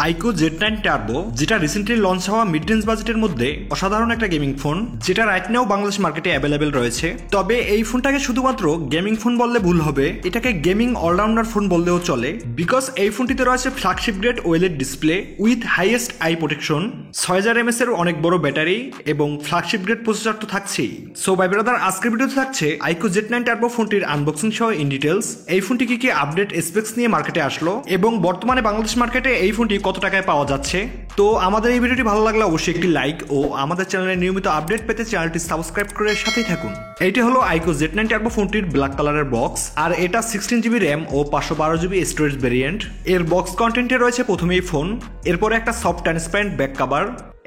আইকো Z9 turbo, যেটা recently launch হওয়া mid range বাজেটের মধ্যে অসাধারণ একটা গেমিং ফোন, যেটা রাইট নাও বাংলাদেশ মার্কেটে অ্যাভেলেবেল রয়েছে। তবে এই ফোনটাকে শুধুমাত্র গেমিং ফোন বললে ভুল হবে, এটাকে গেমিং অলরাউন্ডার ফোন বললেও চলে, বিকজ এই ফোনটিতে রয়েছে flagship grade OLED display with highest eye protection, 6000 mAh এর অনেক বড় ব্যাটারি এবং ফ্ল্যাগশিপ গ্রেড প্রসেসর তো থাকছেই। সো ভাই ব্রাদার, আজকের ভিডিওতে থাকছে আইকো Z9 টার্বো ফোনটির আনবক্সিং সহ ইন ডিটেলস, এই ফোনটি কি আপডেট স্পেক্স নিয়ে মার্কেটে আসলো এবং বর্তমানে বাংলাদেশ মার্কেটে এই ফোনটি কত টাকায় পাওয়া যাচ্ছে। তো আমাদের এই ভিডিওটি ভালো লাগলে অবশ্যই একটি লাইক ও আমাদের চ্যানেলের নিয়মিত আপডেট পেতে চ্যানেলটি সাবস্ক্রাইব করে সাথেই থাকুন। এইটি হলো আইকো Z9 টার্বো ফোনটির ব্ল্যাক কালারের বক্স, আর এটা 16GB র্যাম ও 512GB স্টোরেজ ভেরিয়েন্ট। এর বক্স কন্টেন্টে রয়েছে প্রথমেই ফোন, এরপরে একটা সফট ট্রান্সপারেন্ট ব্যাক কভার,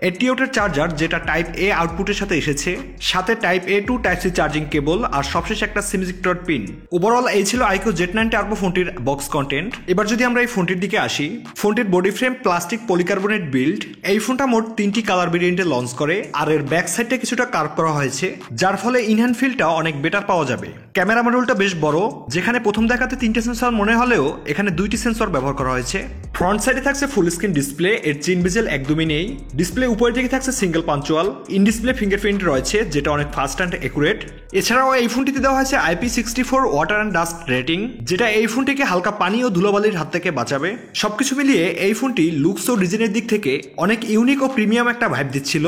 88 এর চার্জার যেটা টাইপ এ আউটপুটের সাথে এসেছে, সাথে type A to type C charging cable, আর সবশেষে একটা সিম ইজেক্টর পিন। ওভারঅল এই ছিল আইকো Z9 টার্বো ফোনটির বক্স কন্টেন্ট। এবার যদি আমরা এই ফোনটির দিকে আসি, ফোনটির body frame plastic polycarbonate build. এই ফোনটা মোট 3টি কালার ভেরিয়েন্টে লঞ্চ করে, আর এর ব্যাক সাইডটা কিছুটা কার্ভ করা হয়েছে, যার ফলে ইনহ্যান্ড ফিলটা অনেক বেটার পাওয়া যাবে। ক্যামেরা মডিউলটা বেশ বড়, যেখানে প্রথম দেখাতে 3টে সেন্সর মনে হলেও এখানে 2টি সেন্সর ব্যবহার করা হয়েছে। ফ্রন্ট সাইডে থাকছে ফুল স্ক্রিন ডিসপ্লে, এর চিন বেজেল একদমই নেই। ডিসপ্লে উপরের দিকে থাকছে single punctual, in display fingerprint রয়েছে যেটা অনেক ফাস্ট অ্যান্ড একুরেট। এছাড়াও এই ফোনটিতে দেওয়া হয়েছে IP64 water and dust rating, যেটা এই ফোনটিকে হালকা পানি ও ধুলোবালির হাত থেকে বাঁচাবে। সবকিছু মিলিয়ে এই ফোনটি লুকস ও ডিজাইনের দিক থেকে অনেক ইউনিক ও প্রিমিয়াম একটা ভাইব দিচ্ছিল।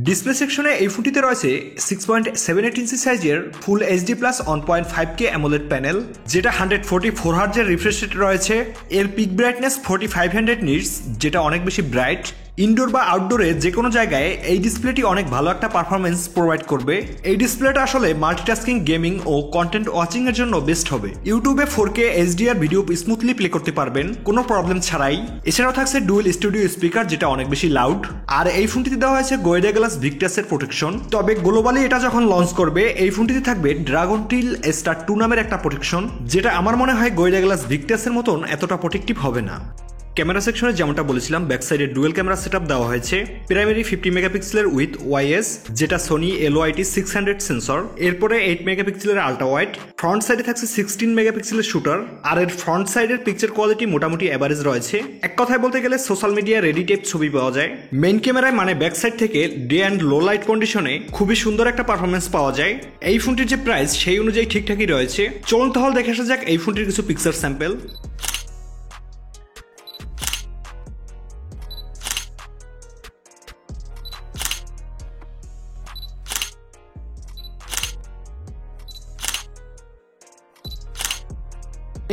ডিসপ্লে সেকশনে এই ফোনটিতে রয়েছে 6.78 ইঞ্চি সাইজের ফুল HD+ 1.5K অ্যামোলেড প্যানেল, যেটা 144 হার্জের রিফ্রেশ রেট রয়েছে। এর পিক ব্রাইটনেস 4500 নিটস, যেটা অনেক বেশি ব্রাইট। ইনডোর বা আউটডোরে যে কোনো জায়গায় এই ডিসপ্লেটি অনেক ভালো একটা পারফরমেন্স প্রোভাইড করবে। এই ডিসপ্লেটা আসলে মাল্টিটাস্কিং, গেমিং ও কন্টেন্ট ওয়াচিং এর জন্য বেস্ট হবে। ইউটিউবে 4K HDR video smoothly play করতে পারবেন কোনো প্রবলেম ছাড়াই। এছাড়াও থাকছে ডুয়েল স্টুডিও স্পিকার, যেটা অনেক বেশি লাউড। আর এই ফোনটিতে দেওয়া হয়েছে গোয়েডা গ্লাস ভিক্টাসের প্রোটেকশন। তবে গ্লোবালি এটা যখন লঞ্চ করবে, এই ফোনটিতে থাকবে ড্রাগন টিল স্টার 2 নামের একটা প্রোটেকশন, যেটা আমার মনে হয় গোয়েডা গ্লাস ভিক্টাসের মতন এতটা প্রোটেক্টিভ হবে না। ক্যামেরা সেকশনে যেমনটা বলেছিলাম, ব্যাক সাইডে ডুয়েল ক্যামেরা সেটআপ দেওয়া হয়েছে। প্রাইমারি 50 মেগাপিক্সেলের উইথ OIS, যেটা সোনি LOIT 600 সেন্সর। এরপরে 8 মেগাপিক্সেলের আল্ট্রা ওয়াইড। ফ্রন্ট সাইডে থাকছে 16 মেগাপিক্সেলের শুটার, আর এর ফ্রন্ট সাইডের পিকচার কোয়ালিটি মোটামুটি এভারেজ রয়েছে। এক কথায় বলতে গেলে সোশ্যাল মিডিয়া রেডি টাইপ ছবি পাওয়া যায়। মেইন ক্যামেরায় মানে ব্যাক সাইড থেকে ডে অ্যান্ড লো লাইট কন্ডিশনে খুবই সুন্দর একটা পারফরমেন্স পাওয়া যায়। এই ফোনটির যে প্রাইস সেই অনুযায়ী ঠিকঠাকই রয়েছে। চলুন তাহলে দেখে আসা যাক এই ফোনটির কিছু পিকচার স্যাম্পল।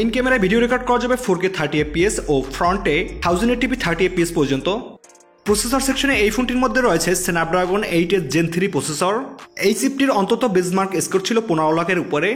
ইন ক্যামেরায় ভিডিও রেকর্ড করা যাবে 4K 30fps ও ফ্রন্টে 1080p 30fps পর্যন্ত। প্রসেসর সেকশনে এই ফোনটির মধ্যে রয়েছে স্ন্যাপড্রাগন 8 Gen 3 প্রসেসর। এই চিপটির অন্তত বেঞ্চমার্ক স্কোর ছিল 15 লাখের উপরে।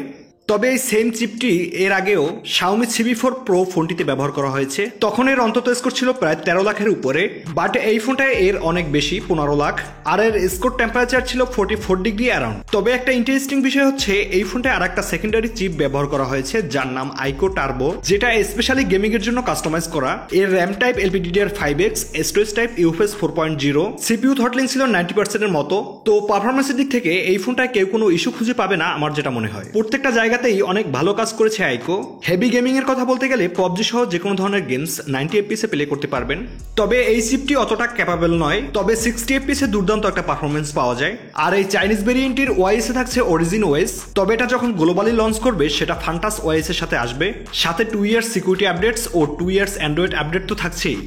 তবে এই সেম চিপটি এর আগেও Xiaomi CB4 Pro ফোনটিতে ব্যবহার করা হয়েছে, তখন এর অন্তত স্কোর ছিল প্রায় 13 লাখের উপরে। বাট এই ফোনটায় এর অনেক বেশি, 15 লাখ, আর এর স্কোর টেম্পারেচার ছিল 44 ডিগ্রি অ্যারাউন্ড। তবে একটা ইন্টারেস্টিং বিষয় হচ্ছে এই ফোনটায় আর একটা সেকেন্ডারি চিপ ব্যবহার করা হয়েছে, যার নাম আইকো টার্বো, যেটা স্পেশালি গেমিং এর জন্য কাস্টমাইজ করা। এর RAM type LPDDR5X, storage type UFS 4.0, CPU throttling ছিল 90% এর মতো। তো পারফরমেন্সের দিক থেকে এই ফোনটায় কেউ কোনো ইস্যু খুঁজে পাবে না আমার যেটা মনে হয়। প্রত্যেকটা জায়গাতেই অনেক ভালো কাজ করেছে আইকো। হেভি গেমিং এর কথা বলতে গেলে PUBG সহ যে কোনো ধরনের গেমস 90 FPS এ প্লে করতে পারবেন। তবে এই চিপটি অতটা ক্যাপাবল নয়, তবে 60 FPS এ দুর্দান্ত একটা পারফরমেন্স পাওয়া যায়। আর এই চাইনিজ ভেরিয়েন্টের OIS এ থাকছে অরিজিন OS, তবে এটা যখন গ্লোবালি লঞ্চ করবে সেটা ফান্টাস OIS এর সাথে আসবে। সাথে 2 ইয়ার্স সিকিউরিটি আপডেটস ও 2 ইয়ার্স অ্যান্ড্রয়েড আপডেট তো থাকছেই।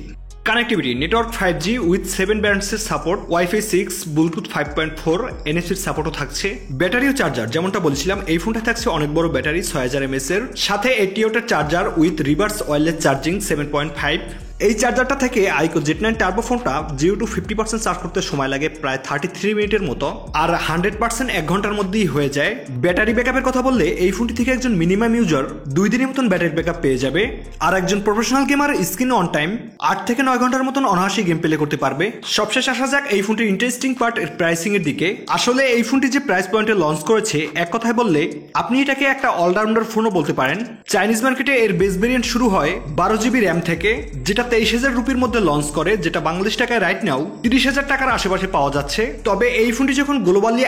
কানেক্টিভিটি নেটওয়ার্ক 5G উইথ 7 ব্যান্ডসের সাপোর্ট, Wi-Fi 6, ব্লুটুথ 5.4, NFC-র সাপোর্টও থাকছে। ব্যাটারি ও চার্জার যেমনটা বলেছিলাম, এই ফোনটা থাকছে অনেক বড় ব্যাটারি 6000 mAh এর, সাথে 88 এর charger with reverse wireless charging 7.5। এই চার্জারটা থেকে আইকো Z9 টার্বো ফোনটা 0 to 50% চার্জ করতে সময় লাগে প্রায় 33 মিনিটের মতো, আর 100% 1 ঘন্টার মধ্যেই হয়ে যায়। ব্যাটারি ব্যাকআপের কথা বললে এই ফোনটি থেকে একজন মিনিমাম ইউজার 2 দিনের মতন ব্যাটারি ব্যাকআপ পেয়ে যাবে, আর একজন professional gamer screen on time 8 থেকে 9 ঘন্টার মতন অনায়াসে গেম প্লে করতে পারবে। সবশেষ আসা যাক এই ফোনটির ইন্টারেস্টিং পার্ট, এর প্রাইসিং এর দিকে। আসলে এই ফোনটি যে প্রাইস পয়েন্টে লঞ্চ করেছে, এক কথায় বললে আপনি এটাকে একটা অলরাউন্ডার ফোনও বলতে পারেন। চাইনিজ মার্কেটে এর বেস ভেরিয়েন্ট শুরু হয় 12GB র্যাম থেকে, যেটা 23,000 রুপির মধ্যে লঞ্চ করে, যেটা বাংলাদেশ টাকায় রাইট নাও 30,000 টাকার আশেপাশে পাওয়া যাচ্ছে। তবে এই ফোনটি যখন গ্লোবালি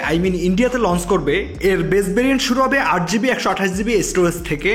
ইন্ডিয়াতে লঞ্চ করবে, এর বেস ভেরিয়েন্ট শুরু হবে 8GB 128GB স্টোরেজ থেকে।